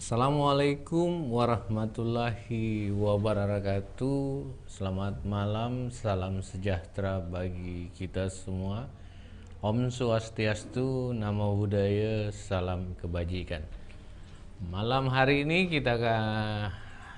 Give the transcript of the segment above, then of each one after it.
Assalamualaikum warahmatullahi wabarakatuh. Selamat malam, salam sejahtera bagi kita semua. Om Swastiastu, Namo Buddhaya, salam kebajikan. Malam hari ini kita akan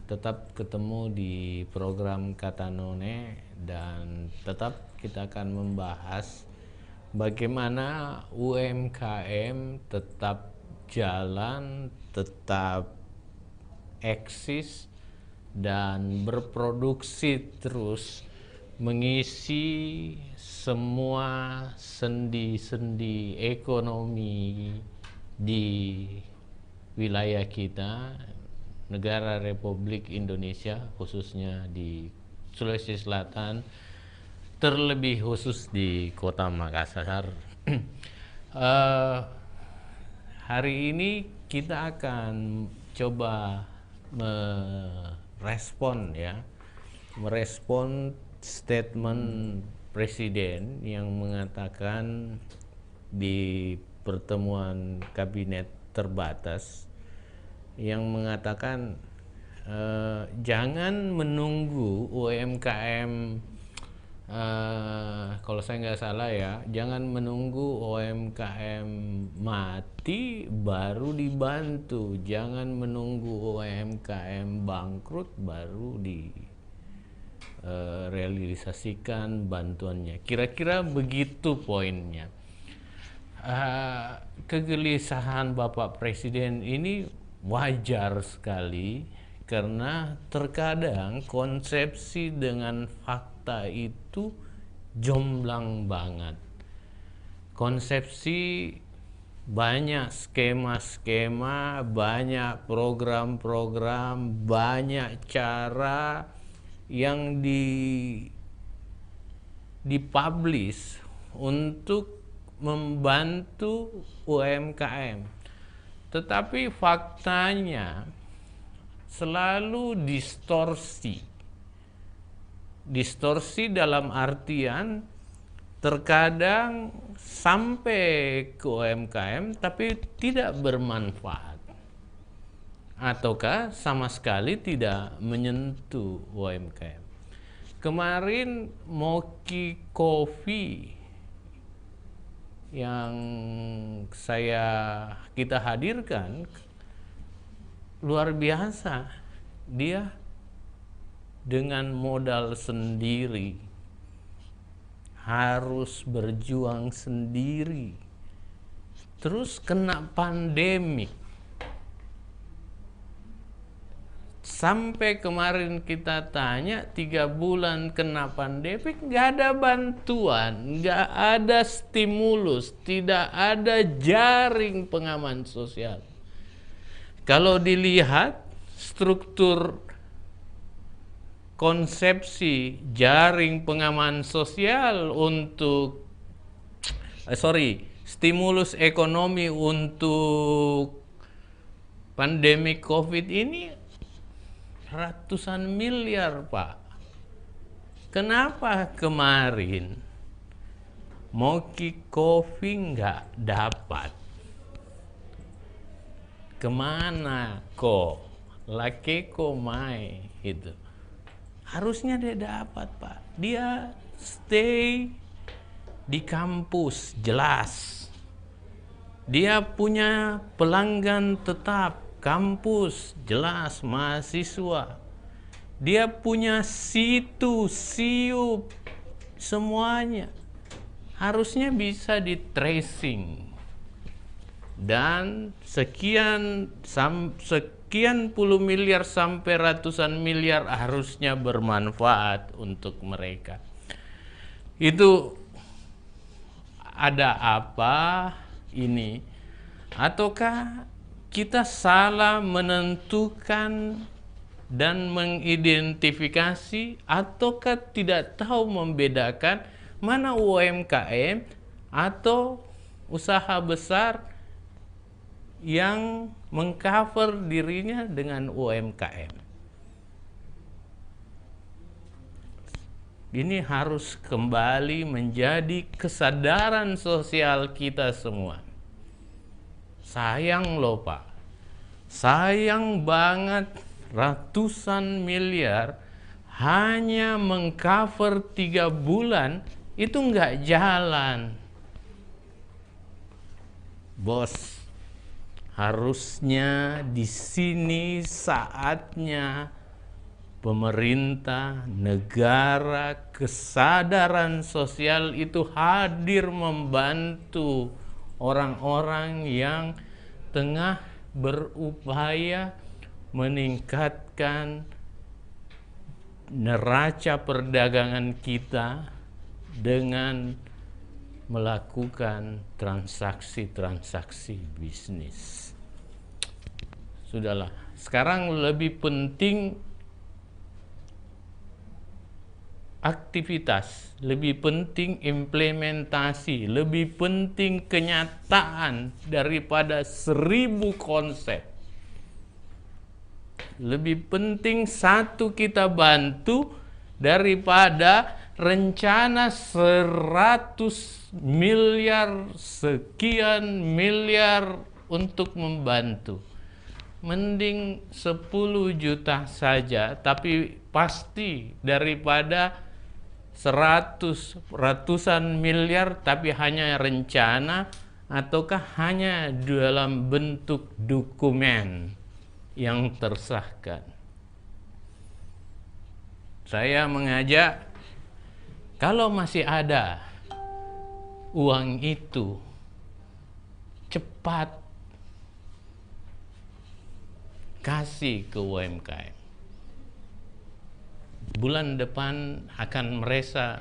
tetap ketemu di program Kata None dan tetap kita akan membahas bagaimana UMKM tetap jalan, tetap eksis dan berproduksi terus, mengisi semua sendi-sendi ekonomi di wilayah kita, negara Republik Indonesia, khususnya di Sulawesi Selatan, terlebih khusus di Kota Makassar. Hari ini kita akan coba merespon statement Presiden yang mengatakan di pertemuan kabinet terbatas, yang mengatakan jangan menunggu UMKM, kalau saya nggak salah ya, jangan menunggu UMKM mati baru dibantu, jangan menunggu UMKM bangkrut baru direalisasikan bantuannya. Kira-kira begitu poinnya. Kegelisahan Bapak Presiden ini wajar sekali, karena terkadang konsepsi dengan fakta itu jomblang banget. Konsepsi banyak skema-skema, banyak program-program, banyak cara yang dipublish untuk membantu UMKM. Tetapi faktanya selalu distorsi dalam artian terkadang sampai ke UMKM tapi tidak bermanfaat, ataukah sama sekali tidak menyentuh UMKM. Kemarin Moki Coffee yang kita hadirkan luar biasa. Dia dengan modal sendiri, harus berjuang sendiri, terus kena pandemik. Sampai kemarin kita tanya, 3 bulan kena pandemik, nggak ada bantuan, nggak ada stimulus, tidak ada jaring pengaman sosial. Kalau dilihat struktur konsepsi jaring pengaman sosial untuk stimulus ekonomi untuk pandemi COVID ini ratusan miliar, Pak. Kenapa kemarin Moki Coffee nggak dapat? Kemana kok? Lakeko mai itu. Harusnya dia dapat, Pak. Dia stay di kampus, jelas. Dia punya pelanggan tetap, kampus, jelas, mahasiswa. Dia punya situ, siup, semuanya. Harusnya bisa di tracing. Dan sekian puluh miliar sampai ratusan miliar harusnya bermanfaat untuk mereka. Itu ada apa ini? Ataukah kita salah menentukan dan mengidentifikasi, ataukah tidak tahu membedakan mana UMKM atau usaha besar yang mengcover dirinya dengan UMKM. Ini harus kembali menjadi kesadaran sosial kita semua. Sayang loh, Pak, Sayang banget ratusan miliar hanya mengcover 3 bulan itu nggak jalan. Bos, harusnya di sini saatnya pemerintah, negara, kesadaran sosial itu hadir membantu orang-orang yang tengah berupaya meningkatkan neraca perdagangan kita dengan melakukan transaksi-transaksi bisnis. Sudahlah, sekarang lebih penting aktivitas, lebih penting implementasi, lebih penting kenyataan daripada 1000 konsep. Lebih penting satu kita bantu daripada rencana 100 miliar, sekian miliar untuk membantu. Mending 10 juta saja, tapi pasti daripada 100 ratusan miliar tapi hanya rencana ataukah hanya dalam bentuk dokumen yang tersahkan. Saya mengajak, kalau masih ada uang itu, cepat kasih ke UMKM. Bulan depan akan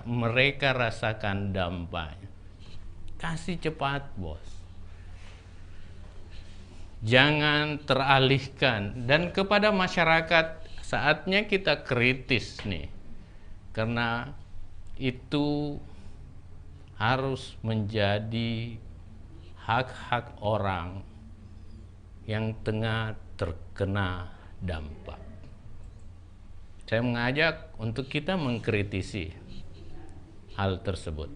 mereka rasakan dampaknya. Kasih cepat, bos. Jangan teralihkan. Dan kepada masyarakat, saatnya kita kritis nih. Karena itu harus menjadi hak-hak orang yang tengah terkena dampak. Saya mengajak untuk kita mengkritisi hal tersebut.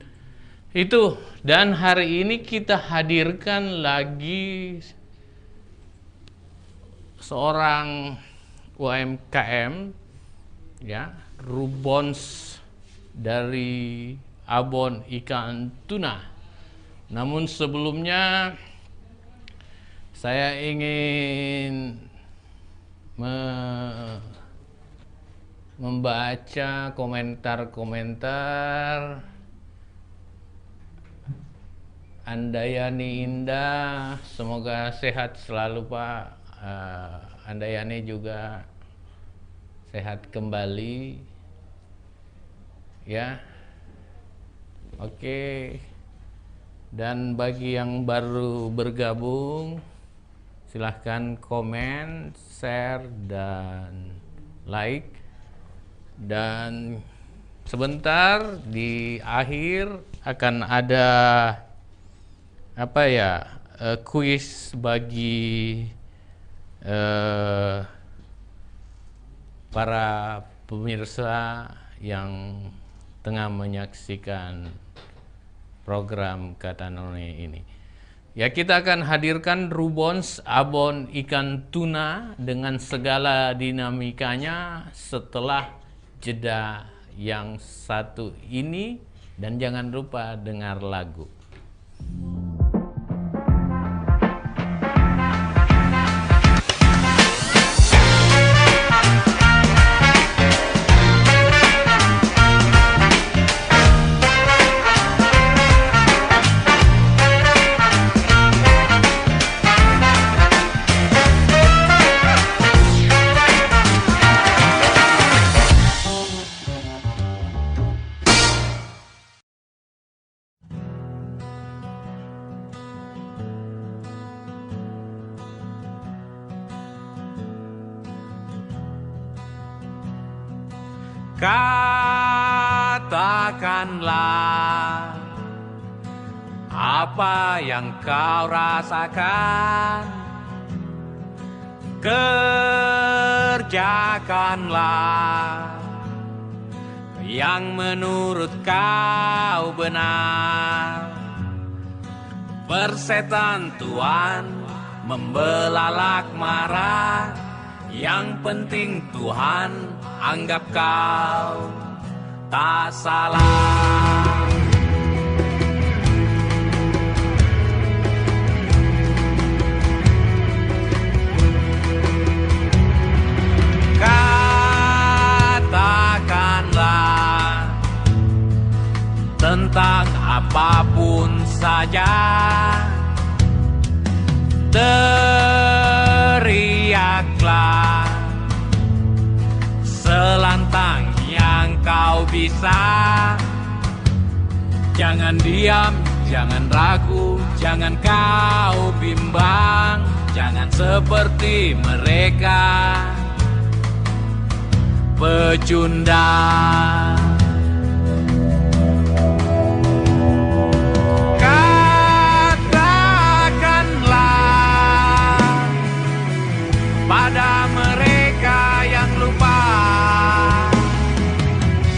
Itu, dan hari ini kita hadirkan lagi seorang UMKM, ya, Rubons dari Abon Ikan Tuna. Namun sebelumnya saya ingin membaca komentar-komentar. Andayani Indah, semoga sehat selalu Pak. Andayani juga sehat kembali. Ya, oke. Dan bagi yang baru bergabung, silahkan komen, share, dan like. Dan sebentar di akhir akan ada kuis bagi para pemirsa yang tengah menyaksikan program Kata None ini. Ya, kita akan hadirkan Rubons Abon Ikan Tuna dengan segala dinamikanya setelah jeda yang satu ini, dan jangan lupa dengar lagu. Katakanlah apa yang kau rasakan, kerjakanlah yang menurut kau benar. Persetan Tuhan membelalak marah. Yang penting Tuhan anggap kau tak salah. Katakanlah tentang apapun saja, teriaklah selantang yang kau bisa. Jangan diam, jangan ragu, jangan kau bimbang. Jangan seperti mereka pecundang. Katakanlah pada mereka yang lupa.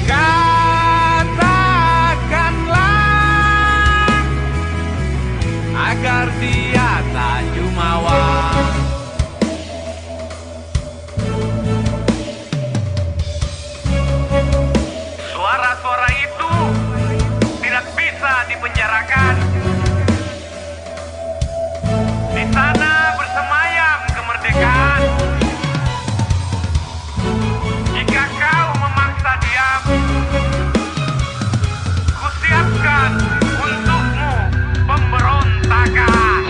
Katakanlah agar dia tak jumawa. Suara-suara itu tidak bisa dipenjarakan. Di sana bersemayam kemerdekaan. Jika kau memaksa diam, kusiapkan untukmu pemberontakan.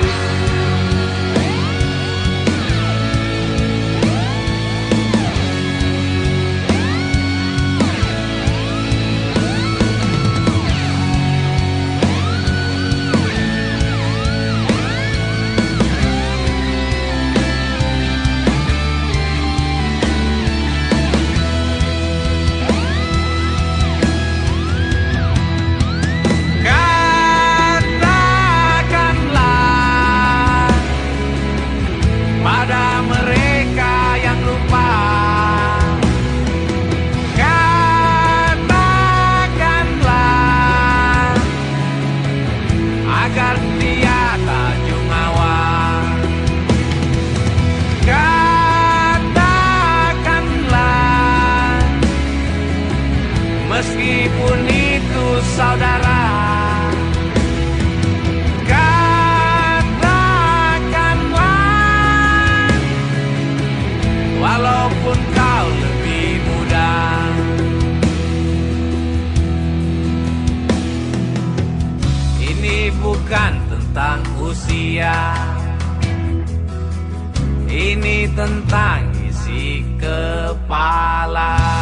Pada mereka yang lupa. Katakanlah agar dia tak jumawa. Katakanlah meskipun itu saudara. Walaupun kau lebih muda. Ini bukan tentang usia, ini tentang isi kepala.